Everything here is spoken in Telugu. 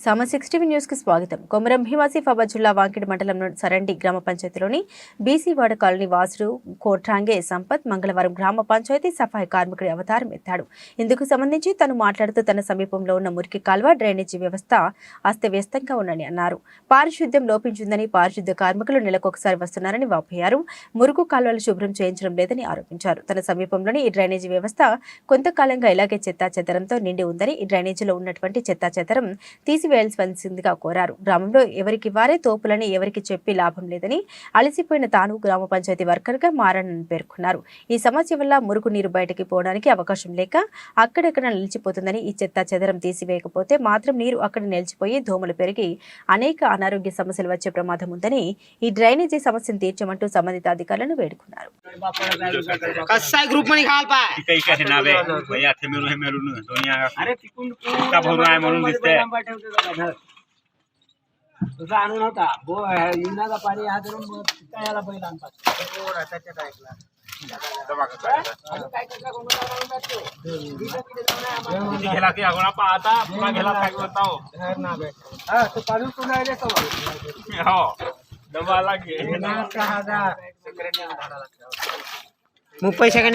60 న్యూస్ కి స్వాగతం. కొమరం భీం ఆసిఫాబాద్ జిల్లా వాంకిడి మండలంలోని సరండి గ్రామ పంచాయతీలోని బీసీ వాడ కాలనీ వాసుడు కోట్రాంగే సంపత్ మంగళవారం గ్రామ పంచాయతీ సఫాయి కార్మికుడి అవతారం ఎత్తాడు. ఇందుకు సంబంధించి తను మాట్లాడుతూ తన సమీపంలో ఉన్న మురికి కాల్వ డ్రైనేజీ వ్యవస్థ అస్తవ్యస్తంగా ఉందని అన్నారు. పారిశుద్ధ్యం లోపించిందని, పారిశుద్ధ్య కార్మికులు నెలకొకసారి వస్తున్నారని వాపోయారు. మురుగు కాల్వలు శుభ్రం చేయించడం లేదని ఆరోపించారు. తన సమీపంలోని ఈ డ్రైనేజీ వ్యవస్థ కొంతకాలంగా ఇలాగే చెత్తా చెదరంతో నిండి ఉందని, ఈ డ్రైనేజీలో ఉన్నటువంటి చెత్తా చెదరం తీసివేయాల్సిందిగా కోరారు. గ్రామంలో ఎవరికి వారే తోపులని ఎవరికి చెప్పి లాభం లేదని, అలసిపోయిన తాను గ్రామ పంచాయతీ వర్కర్ గా మారనని పేర్కొన్నారు. ఈ సమస్య వల్ల మురుగు నీరు బయటకి పోవడానికి అవకాశం లేక అక్కడెక్కడ నిలిచిపోతుందని, ఈ చెత్త చెదరం తీసివేయకపోతే మాత్రం నీరు అక్కడ నిలిచిపోయి దోమలు పెరిగి అనేక అనారోగ్య సమస్యలు వచ్చే ప్రమాదం ఉందని, ఈ డ్రైనేజీ సమస్యను తీర్చమంటూ సంబంధిత అధికారులను వేడుకున్నారు. तुझा आणू नव्हता इंदाचा पाणी हा धरून याला बैल आणतात घेला की अगोना पाहता पुन्हा घेला काय बताओ हा तो पाणी पुन्हा आले तो हो दबाला घे 30 सेकंड